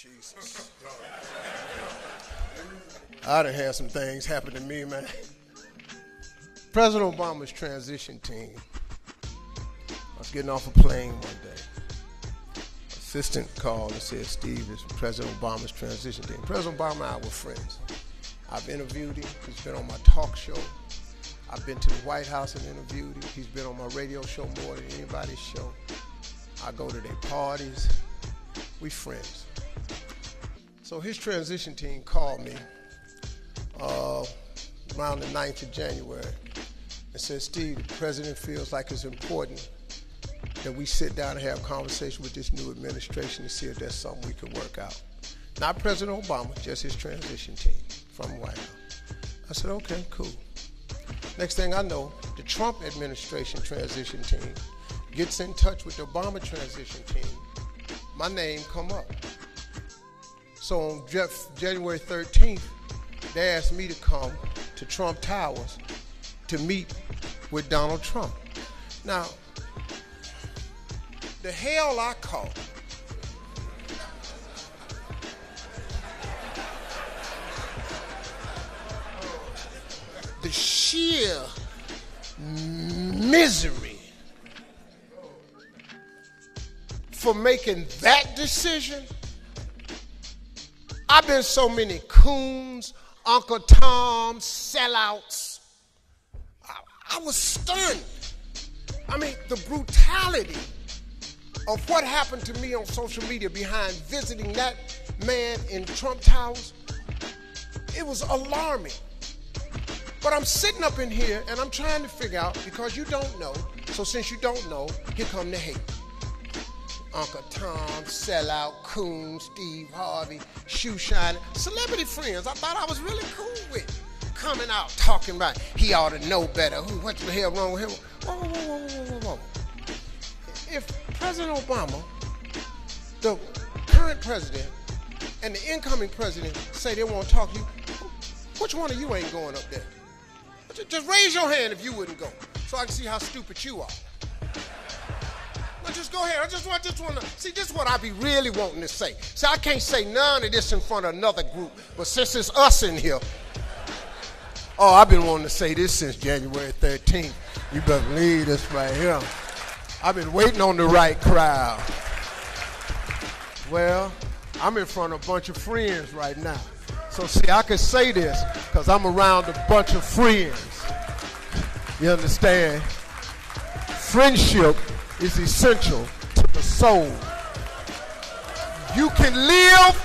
Jesus. I done had some things happen to me, man. President Obama's transition team. I was getting off a plane one day. Assistant called and said, Steve, it's President Obama's transition team. President Obama and I were friends. I've interviewed him. He's been on my talk show. I've been to the White House and interviewed him. He's been on my radio show more than anybody's show. I go to their parties. We friends. So his transition team called me around the 9th of January and said, Steve, the president feels like it's important that we sit down and have a conversation with this new administration to see if there's something we can work out. Not President Obama, just his transition team from the White House. I said, okay, cool. Next thing I know, the Trump administration transition team gets in touch with the Obama transition team. My name come up. So on January 13th, they asked me to come to Trump Towers to meet with Donald Trump. Now, the hell I caught the sheer misery for making that decision. I've been so many coons, Uncle Tom, sellouts. I was stunned. I mean, the brutality of what happened to me on social media behind visiting that man in Trump Towers, it was alarming. But I'm sitting up in here and I'm trying to figure out, because you don't know, so since you don't know, here come the hate. Uncle Tom, sellout, coon, Steve Harvey, shoe shining, celebrity friends I thought I was really cool with, coming out talking about he ought to know better. What the hell wrong with him? Whoa. If President Obama, the current president, and the incoming president say they want to talk to you, which one of you ain't going up there? Just raise your hand if you wouldn't go, so I can see how stupid you are. Now just go ahead. I just want to see. This is what I be really wanting to say. See, I can't say none of this in front of another group, but since it's us in here, oh, I've been wanting to say this since January 13th. You better believe this right here. I've been waiting on the right crowd. Well, I'm in front of a bunch of friends right now. So see, I can say this because I'm around a bunch of friends. You understand? Friendship is essential to the soul. You can live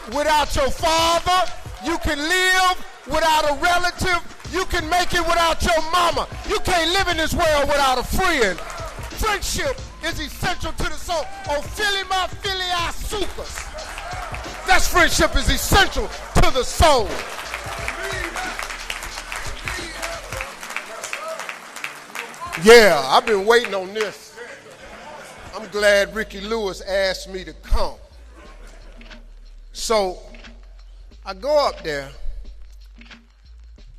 without your father. You can live without a relative. You can make it without your mama. You can't live in this world without a friend. Friendship is essential to the soul. Oh, Philly sukas. That's friendship is essential to the soul. Yeah, I've been waiting on this. I'm glad Ricky Lewis asked me to come. So I go up there.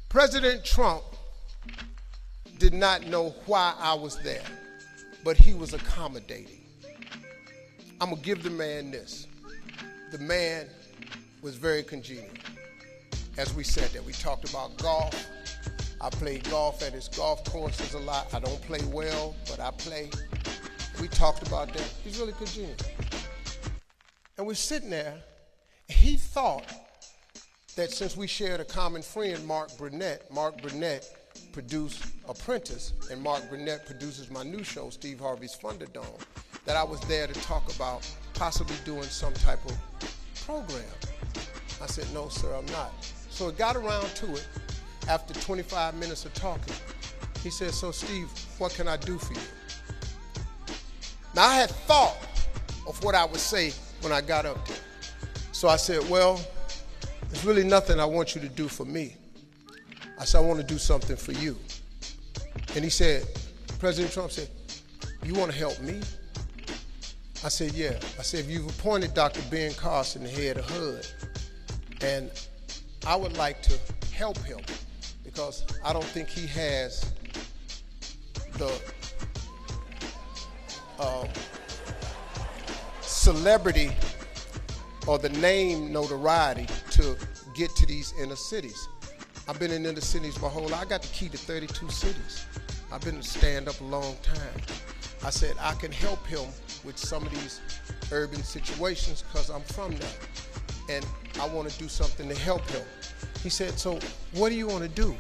President Trump did not know why I was there, but he was accommodating. I'm going to give the man this. The man was very congenial. As we said that, we talked about golf. I played golf at his golf courses a lot. I don't play well, but I play. We talked about that. He's really congenial. And we're sitting there, and he thought that since we shared a common friend, Mark Burnett produced Apprentice, and Mark Burnett produces my new show, Steve Harvey's Thunderdome, that I was there to talk about possibly doing some type of program. I said, no, sir, I'm not. So it got around to it. After 25 minutes of talking, he said, so Steve, what can I do for you? Now I had thought of what I would say when I got up there. So I said, well, there's really nothing I want you to do for me. I said, I want to do something for you. And he said, President Trump said, you want to help me? I said, yeah. I said, if you've appointed Dr. Ben Carson the head of HUD, and I would like to help him because I don't think he has the celebrity or the name notoriety to get to these inner cities. I've been in inner cities my whole life. I got the key to 32 cities. I've been in stand-up a long time. I said I can help him with some of these urban situations because I'm from there. And I want to do something to help him. He said, so what do you want to do?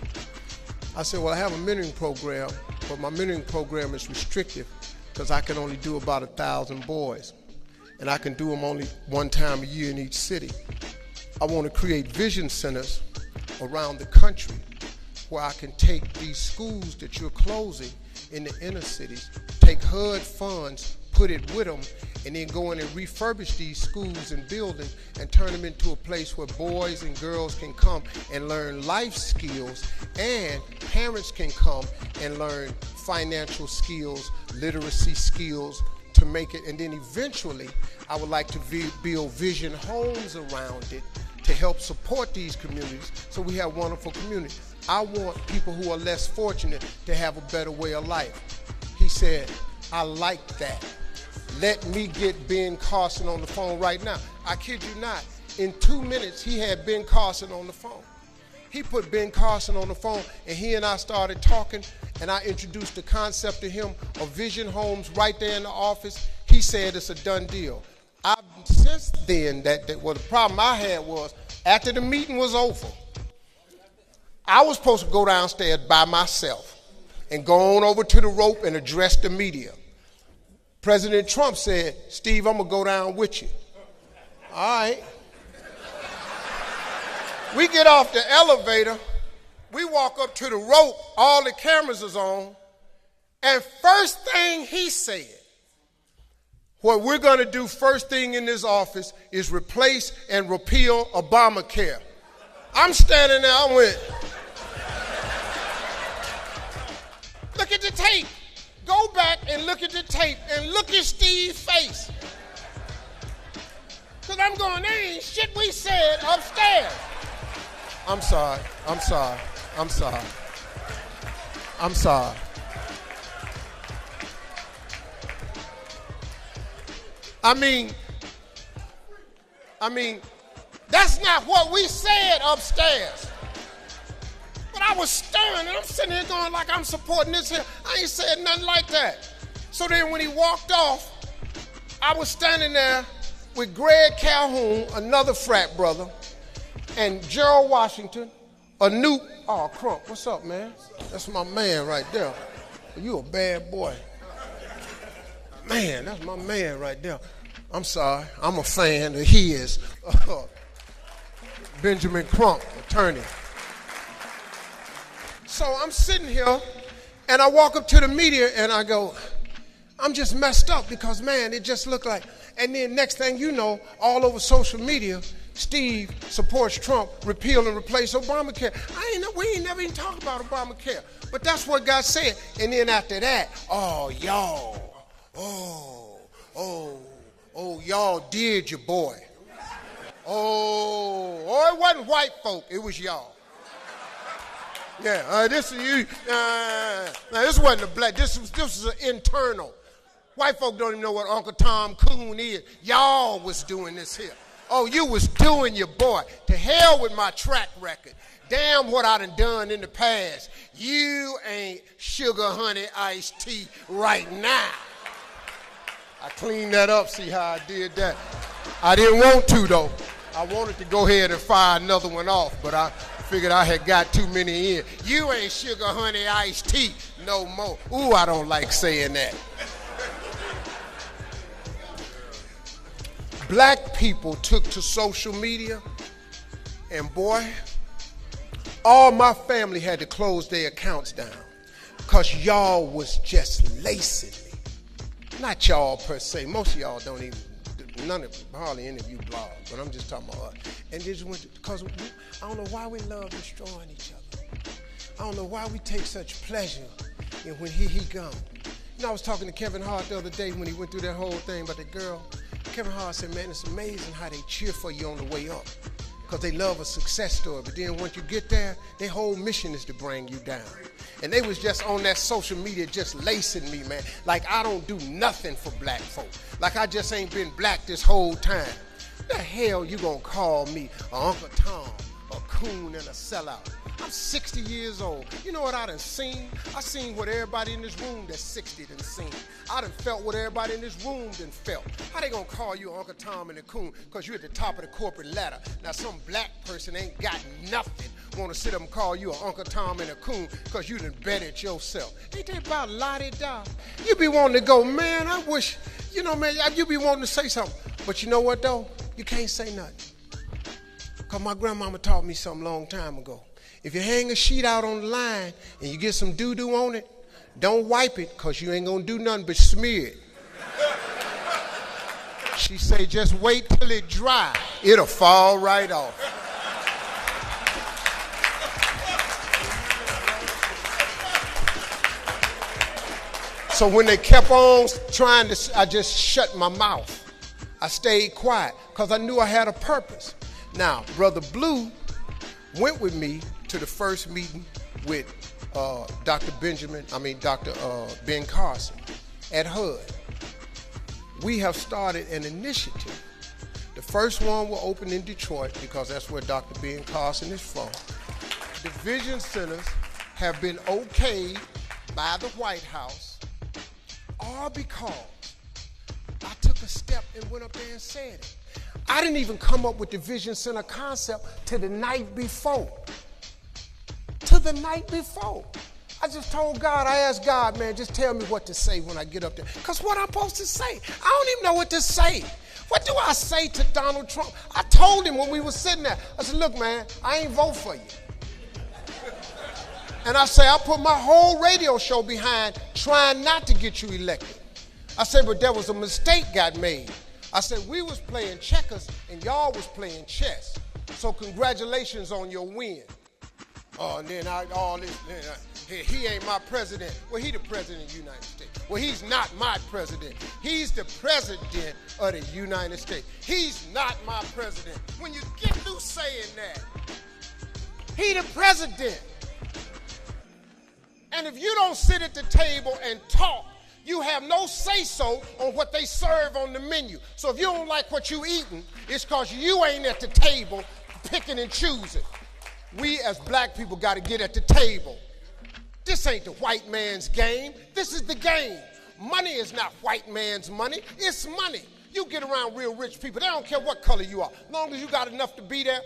I said, well, I have a mentoring program, but my mentoring program is restrictive because I can only do about 1,000 boys. And I can do them only one time a year in each city. I want to create vision centers around the country where I can take these schools that you're closing in the inner cities, take HUD funds, put it with them, and then go in and refurbish these schools and buildings and turn them into a place where boys and girls can come and learn life skills, and parents can come and learn financial skills, literacy skills to make it. And then eventually, I would like to build vision homes around it to help support these communities so we have wonderful communities. I want people who are less fortunate to have a better way of life. He said, I like that. Let me get Ben Carson on the phone right now. I kid you not. In 2 minutes, he had Ben Carson on the phone. He put Ben Carson on the phone, and he and I started talking, and I introduced the concept to him of vision homes right there in the office. He said it's a done deal. Since then, the problem I had was, after the meeting was over, I was supposed to go downstairs by myself and go on over to the rope and address the media. President Trump said, Steve, I'm going to go down with you. All right. We get off the elevator. We walk up to the rope. All the cameras is on. And first thing he said, what we're going to do first thing in this office is replace and repeal Obamacare. I'm standing there, I went, look at the tape. Go back and look at the tape and look at Steve's face. Because I'm going, there ain't shit we said upstairs. I'm sorry. I mean, that's not what we said upstairs. But I was stirring, and I'm sitting here going like I'm supporting this here. I ain't said nothing like that. So then when he walked off, I was standing there with Greg Calhoun, another frat brother, and Gerald Washington, Crump, what's up, man? That's my man right there. You a bad boy. Man, that's my man right there. I'm sorry, I'm a fan of his. Benjamin Crump, attorney. So I'm sitting here, and I walk up to the media, and I go, I'm just messed up because, man, it just looked like. And then next thing you know, all over social media, Steve supports Trump, repeal and replace Obamacare. We ain't never even talked about Obamacare. But that's what God said. And then after that, y'all did your boy. It wasn't white folk, it was y'all. Yeah, this wasn't a black, this was an internal. White folk don't even know what Uncle Tom Coon is. Y'all was doing this here. Oh, you was doing your boy. To hell with my track record. Damn what I done in the past. You ain't sugar honey iced tea right now. I cleaned that up, see how I did that. I didn't want to though. I wanted to go ahead and fire another one off, but I figured I had got too many in. You ain't sugar honey iced tea no more. Ooh, I don't like saying that. Black people took to social media, and boy, all my family had to close their accounts down because y'all was just lacing me. Not y'all per se. Most of y'all don't even, hardly any of you blog, but I'm just talking about us. And this went because I don't know why we love destroying each other. I don't know why we take such pleasure in when he gone. You know, I was talking to Kevin Hart the other day when he went through that whole thing about the girl. Kevin Hart said, man, it's amazing how they cheer for you on the way up because they love a success story. But then once you get there, their whole mission is to bring you down. And they was just on that social media just lacing me, man. Like I don't do nothing for black folk. Like I just ain't been black this whole time. The hell you gonna call me Uncle Tom, a coon and a sellout? I'm 60 years old. You know what I done seen? I seen what everybody in this room that's 60 done seen. I done felt what everybody in this room done felt. How they gonna call you Uncle Tom and a coon? Because you're at the top of the corporate ladder. Now some black person ain't got nothing wanna sit up and call you an Uncle Tom and a coon because you done bet it yourself. Ain't that about la-di-da? You be wanting to go, man, I wish, you know, man, you be wanting to say something. But you know what though? You can't say nothing. Because my grandmama taught me something a long time ago. If you hang a sheet out on the line and you get some doo-doo on it, don't wipe it because you ain't going to do nothing but smear it. She say, just wait till it dry. It'll fall right off. So when they kept on trying to, I just shut my mouth. I stayed quiet because I knew I had a purpose. Now, Brother Blue went with me to the first meeting with Dr. Ben Carson at HUD. We have started an initiative. The first one will open in Detroit because that's where Dr. Ben Carson is from. The Vision Centers have been okayed by the White House, all because I took a step and went up there and said it. I didn't even come up with the Vision Center concept till the night before. I just told God, I asked God, man, just tell me what to say when I get up there. Because what I'm supposed to say? I don't even know what to say. What do I say to Donald Trump? I told him when we were sitting there, I said, look, man, I ain't vote for you. And I say, I put my whole radio show behind trying not to get you elected. I said, but there was a mistake got made. I said, we was playing checkers and y'all was playing chess. So congratulations on your win. And then he ain't my president. Well, he the president of the United States. Well, he's not my president. He's the president of the United States. He's not my president. When you get through saying that, he the president. And if you don't sit at the table and talk, you have no say-so on what they serve on the menu. So if you don't like what you eating, it's because you ain't at the table picking and choosing. We as black people got to get at the table. This ain't the white man's game. This is the game. Money is not white man's money. It's money. You get around real rich people. They don't care what color you are. As long as you got enough to be there,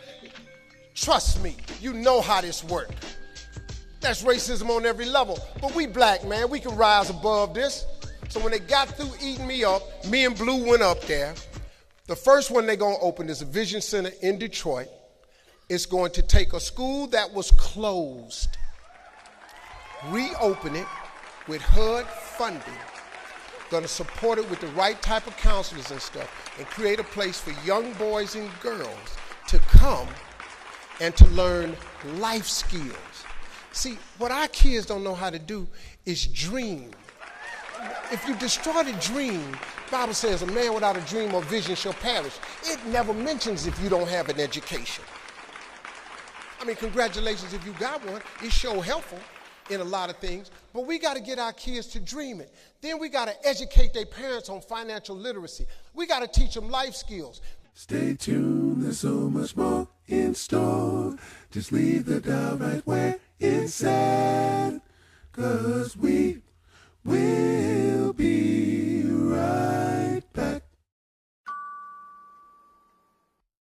trust me, you know how this works. That's racism on every level. But we black, man, we can rise above this. So when they got through eating me up, me and Blue went up there. The first one they're going to open is a Vision Center in Detroit. It's going to take a school that was closed, reopen it with HUD funding, going to support it with the right type of counselors and stuff, and create a place for young boys and girls to come and to learn life skills. See, what our kids don't know how to do is dream. If you destroy the dream, the Bible says a man without a dream or vision shall perish. It never mentions if you don't have an education. I mean, congratulations if you got one. It's sure helpful in a lot of things. But we got to get our kids to dream it. Then we got to educate their parents on financial literacy. We got to teach them life skills. Stay tuned, there's so much more in store. Just leave the dial right where it's at, 'cause we will be